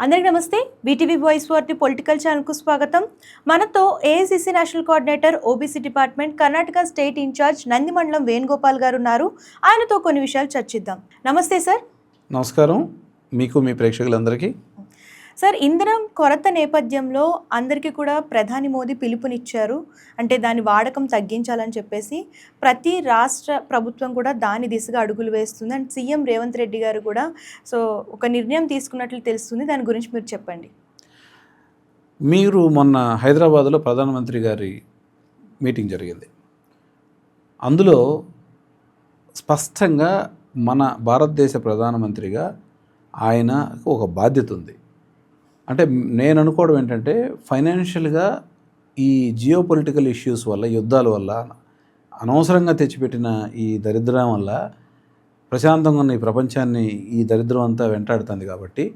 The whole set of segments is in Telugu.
అందరికీ నమస్తే. బీటీవీ వాయిస్ వార్టీ పొలిటికల్ ఛానల్కు స్వాగతం. మనతో AICC national coordinator OBC department Karnataka state incharge Nandi Mandalam Venugopal గారు ఉన్నారు. ఆయనతో కొన్ని విషయాలు చర్చిద్దాం. నమస్తే సార్. నమస్కారం మీకు, మీ ప్రేక్షకులందరికీ. సార్, ఇంధనం కొరత నేపథ్యంలో అందరికీ కూడా ప్రధాని మోదీ పిలుపునిచ్చారు. అంటే దాని వాడకం తగ్గించాలని చెప్పేసి ప్రతి రాష్ట్ర ప్రభుత్వం కూడా దాని దిశగా అడుగులు వేస్తుంది. అండ్ సీఎం రేవంత్ రెడ్డి గారు కూడా ఒక నిర్ణయం తీసుకున్నట్లు తెలుస్తుంది. దాని గురించి మీరు చెప్పండి. మీరు మొన్న హైదరాబాద్లో ప్రధానమంత్రి గారి మీటింగ్ జరిగింది. అందులో స్పష్టంగా మన భారతదేశ ప్రధానమంత్రిగా ఆయనకు ఒక బాధ్యత ఉంది. అంటే నేను అనుకోవడం ఏంటంటే, ఫైనాన్షియల్గా ఈ జియో పొలిటికల్ ఇష్యూస్ వల్ల, యుద్ధాల వల్ల, అనవసరంగా తెచ్చిపెట్టిన ఈ దరిద్రం వల్ల ప్రశాంతంగా ఉన్న ఈ ప్రపంచాన్ని ఈ దరిద్రం అంతా వెంటాడుతుంది. కాబట్టి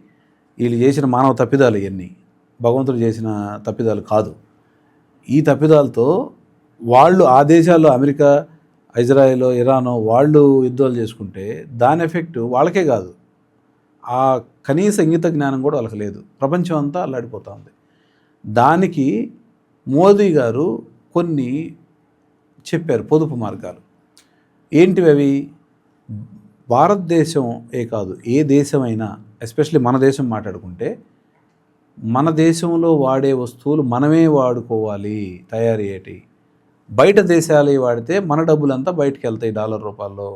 వీళ్ళు చేసిన మానవ తప్పిదాలు ఇవన్నీ భగవంతుడు చేసిన తప్పిదాలు కాదు. ఈ తప్పిదాలతో వాళ్ళు ఆ దేశాల్లో అమెరికా, ఇజ్రాయెల్, ఇరాన్ వాళ్ళు యుద్ధాలు చేసుకుంటే దాని ఎఫెక్ట్ వాళ్ళకే కాదు, ఆ కనీస ఇంగిత జ్ఞానం కూడా వాళ్ళకి లేదు. ప్రపంచం అంతా అల్లాడిపోతుంది. దానికి మోదీ గారు కొన్ని చెప్పారు పొదుపు మార్గాలు. ఏంటివి అవి? భారతదేశం కాదు, ఏ దేశమైనా, ఎస్పెషల్లీ మన దేశం మాట్లాడుకుంటే, మన దేశంలో వాడే వస్తువులు మనమే వాడుకోవాలి. తయారీ ఏంటి, బయట దేశాలు వాడితే మన డబ్బులంతా బయటకు వెళ్తాయి డాలర్ రూపాల్లో.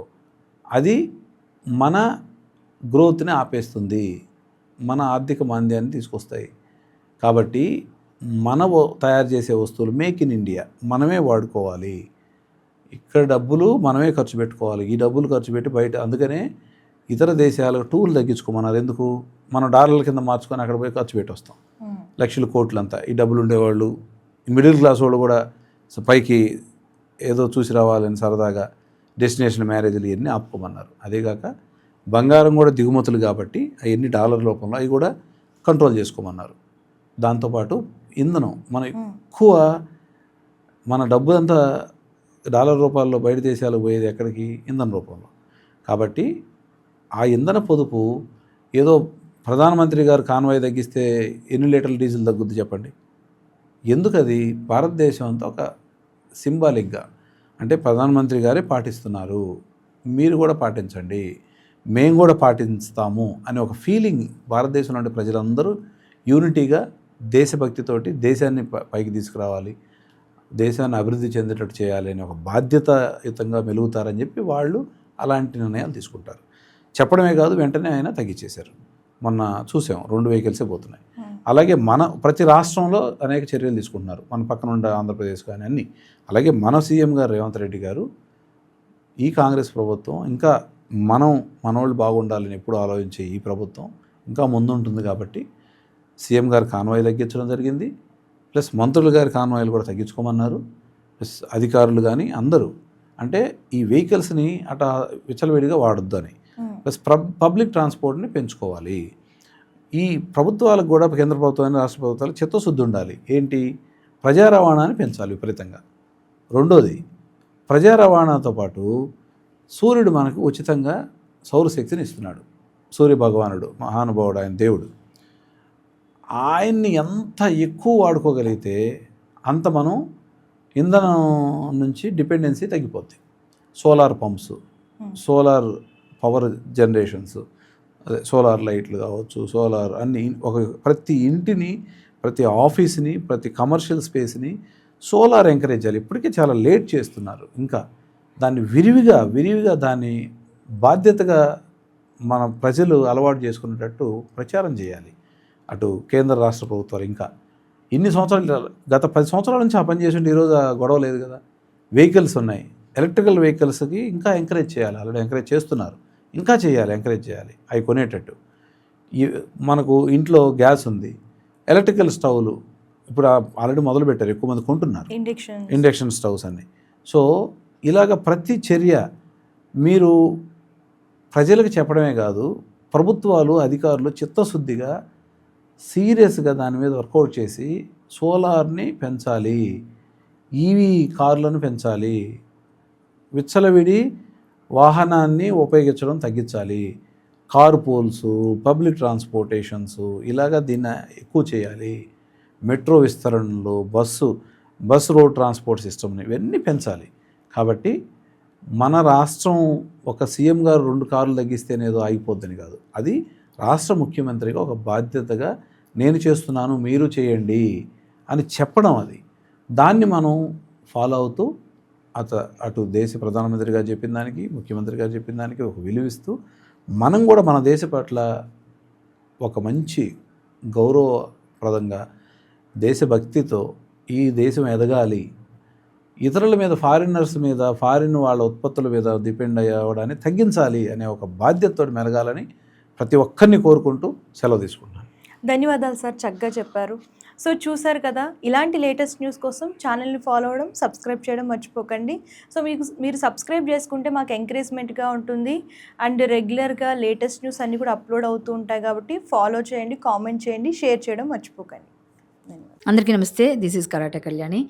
అది మన గ్రోత్ని ఆపేస్తుంది, మన ఆర్థిక మాంద్యాన్ని తీసుకొస్తాయి. కాబట్టి మన తయారు చేసే వస్తువులు మేక్ ఇన్ ఇండియా మనమే వాడుకోవాలి. ఇక్కడ డబ్బులు మనమే ఖర్చు పెట్టుకోవాలి. ఈ డబ్బులు ఖర్చు పెట్టి బయట, అందుకనే ఇతర దేశాలకు టూర్లు తగ్గించుకోమన్నారు. ఎందుకు? మనం డాలర్ల కింద మార్చుకొని అక్కడ పోయి ఖర్చు పెట్టి వస్తాం లక్షల కోట్లంతా. ఈ డబ్బులు ఉండేవాళ్ళు, మిడిల్ క్లాస్ వాళ్ళు కూడా పైకి ఏదో చూసి రావాలని సరదాగా డెస్టినేషన్ మ్యారేజ్లు ఇవన్నీ ఆపుకోమన్నారు. అదేగాక బంగారం కూడా దిగుమతులు కాబట్టి అవన్నీ డాలర్ రూపంలో అవి కూడా కంట్రోల్ చేసుకోమన్నారు. దాంతోపాటు ఇంధనం, మన ఎక్కువ మన డబ్బు అంతా డాలర్ రూపాల్లో బయట దేశాలకు పోయేది ఎక్కడికి? ఇంధన రూపంలో. కాబట్టి ఆ ఇంధన పొదుపు ఏదో ప్రధానమంత్రి గారు కాన్వాయ్ తగ్గిస్తే ఎన్ని లీటర్ల డీజిల్ తగ్గుద్ది చెప్పండి? ఎందుకు? అది భారతదేశం అంతా ఒక సింబాలిక్గా, అంటే ప్రధానమంత్రి గారే పాటిస్తున్నారు, మీరు కూడా పాటించండి, మేము కూడా పాటిస్తాము అనే ఒక ఫీలింగ్ భారతదేశంలోని ప్రజలందరూ యూనిటీగా దేశభక్తితోటి దేశాన్ని పైకి తీసుకురావాలి, దేశాన్ని అభివృద్ధి చెందేటట్టు చేయాలి అనే ఒక బాధ్యతాయుతంగా మెలుగుతారని చెప్పి వాళ్ళు అలాంటి నిర్ణయాలు తీసుకుంటారు. చెప్పడమే కాదు, వెంటనే ఆయన తగ్గించేశారు. మొన్న చూసాం, 2 వెహికల్సే పోతున్నాయి. అలాగే మన ప్రతి రాష్ట్రంలో అనేక చర్యలు తీసుకుంటున్నారు. మన పక్కన ఉండే ఆంధ్రప్రదేశ్ కానీ అన్నీ. అలాగే మన సీఎం గారు రేవంత్ రెడ్డి గారు, ఈ కాంగ్రెస్ ప్రభుత్వం ఇంకా మనోళ్ళు బాగుండాలని ఎప్పుడు ఆలోచించే ఈ ప్రభుత్వం ఇంకా ముందుంటుంది. కాబట్టి సీఎం గారు కాన్వాయ్ తగ్గించడం జరిగింది. ప్లస్ మంత్రులు గారి కాన్వాయిలు కూడా తగ్గించుకోమన్నారు. ప్లస్ అధికారులు కానీ అందరూ, అంటే ఈ వెహికల్స్ని అట విచ్చలవిడిగా వాడొద్దు అని. ప్లస్ పబ్లిక్ ట్రాన్స్పోర్ట్ని పెంచుకోవాలి. ఈ ప్రభుత్వాలకు కూడా, కేంద్ర ప్రభుత్వాన్ని, రాష్ట్ర ప్రభుత్వాలకు చిత్తశుద్ధి ఉండాలి. ఏంటి? ప్రజా రవాణాని పెంచాలి విపరీతంగా. రెండోది, ప్రజా రవాణాతో పాటు సూర్యుడు మనకు ఉచితంగా సౌరశక్తిని ఇస్తున్నాడు. సూర్య భగవానుడు మహానుభావుడు, ఆయన దేవుడు. ఆయన్ని ఎంత ఎక్కువ వాడుకోగలిగితే అంత మనం ఇంధనం నుంచి డిపెండెన్సీ తగ్గిపోద్ది. Solar pumps, solar power generations, అదే సోలార్ లైట్లు కావచ్చు, సోలార్ అన్ని, ప్రతి ఇంటిని, ప్రతి ఆఫీస్ని, ప్రతి కమర్షియల్ స్పేస్ని సోలార్ ఎంకరేజ్ చేయాలి. ఇప్పటికే చాలా లేట్ చేస్తున్నారు. ఇంకా దాన్ని విరివిగా దాన్ని బాధ్యతగా మన ప్రజలు అలవాటు చేసుకునేటట్టు ప్రచారం చేయాలి. అటు కేంద్ర రాష్ట్ర ప్రభుత్వాలు ఇంకా ఇన్ని సంవత్సరాలు, గత 10 సంవత్సరాల నుంచి ఆ పని చేసి ఉంటే ఈరోజు గొడవ లేదు కదా. వెహికల్స్ ఉన్నాయి, ఎలక్ట్రికల్ వెహికల్స్కి ఇంకా ఎంకరేజ్ చేయాలి. ఆల్రెడీ ఎంకరేజ్ చేస్తున్నారు, ఇంకా చేయాలి, ఎంకరేజ్ చేయాలి అవి కొనేటట్టు. మనకు ఇంట్లో గ్యాస్ ఉంది, ఎలక్ట్రికల్ స్టవ్లు ఇప్పుడు ఆల్రెడీ మొదలుపెట్టారు, ఎక్కువ మంది కొంటున్నారు ఇండక్షన్ స్టవ్స్ అన్ని. సో ఇలాగ ప్రతి చర్య మీరు ప్రజలకు చెప్పడమే కాదు, ప్రభుత్వాలు, అధికారులు చిత్తశుద్ధిగా సీరియస్గా దాని మీద వర్కౌట్ చేసి సోలార్ని పెంచాలి, ఈవీ కార్లను పెంచాలి, విచ్చలవిడి వాహనాన్ని ఉపయోగించడం తగ్గించాలి. కారు పోల్స్, పబ్లిక్ ట్రాన్స్పోర్టేషన్స్ ఇలాగా దీన్ని ఎక్కువ చేయాలి. మెట్రో విస్తరణలు, బస్ రోడ్ ట్రాన్స్పోర్ట్ సిస్టమ్ని ఇవన్నీ పెంచాలి. కాబట్టి మన రాష్ట్రం ఒక సీఎం గారు 2 కార్లు తగ్గిస్తేనేదో ఆగిపోద్దని కాదు, అది రాష్ట్ర ముఖ్యమంత్రిగా ఒక బాధ్యతగా నేను చేస్తున్నాను మీరు చేయండి అని చెప్పడం. అది దాన్ని మనం ఫాలో అవుతూ అటు దేశ ప్రధానమంత్రి గారు చెప్పిన దానికి, ముఖ్యమంత్రి గారు చెప్పిన దానికి ఒక విలువిస్తూ మనం కూడా మన దేశ పట్ల ఒక మంచి గౌరవప్రదంగా దేశభక్తితో ఈ దేశం ఎదగాలి, ఇతరుల మీద, ఫారినర్స్ మీద, ఫారిన్ వాళ్ళ ఉత్పత్తుల మీద డిపెండ్ అవ్వడాన్ని తగ్గించాలి అనే ఒక బాధ్యతతో మెలగాలని ప్రతి ఒక్కరిని కోరుకుంటూ సెలవు తీసుకుంటున్నాను. ధన్యవాదాలు సార్, చక్కగా చెప్పారు. సో చూసారు కదా, ఇలాంటి లేటెస్ట్ న్యూస్ కోసం ఛానల్ని ఫాలో అవ్వడం, సబ్స్క్రైబ్ చేయడం మర్చిపోకండి. సో మీరు సబ్స్క్రైబ్ చేసుకుంటే మాకు ఎంకరేజ్మెంట్గా ఉంటుంది. అండ్ రెగ్యులర్గా లేటెస్ట్ న్యూస్ అన్నీ కూడా అప్లోడ్ అవుతూ ఉంటాయి కాబట్టి ఫాలో చేయండి, కామెంట్ చేయండి, షేర్ చేయడం మర్చిపోకండి. అందరికీ నమస్తే, దిస్ ఈజ్ కరాటే కళ్యాణి.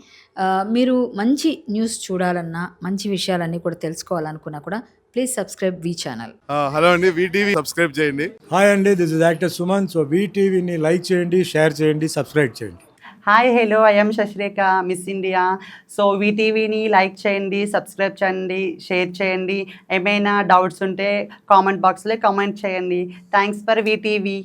మీరు మంచి న్యూస్ చూడాలన్నా, మంచి విషయాలన్నీ కూడా తెలుసుకోవాలనుకున్నా కూడా ప్లీజ్ సబ్స్క్రైబ్ వి ఛానల్. హలో అండి, వీటీవీ సబ్స్క్రైబ్ చేయండి. హాయ్ అండి, this is actor Suman. So వీటీవీని లైక్ చేయండి, షేర్ చేయండి, సబ్స్క్రైబ్ చేయండి. Hi hello, I'm Shashirekha, miss India. So వీటీవీని లైక్ చేయండి, సబ్స్క్రైబ్ చేయండి, షేర్ చేయండి. ఏమైనా డౌట్స్ ఉంటే కామెంట్ బాక్స్లో కామెంట్ చేయండి. Thanks for VTV.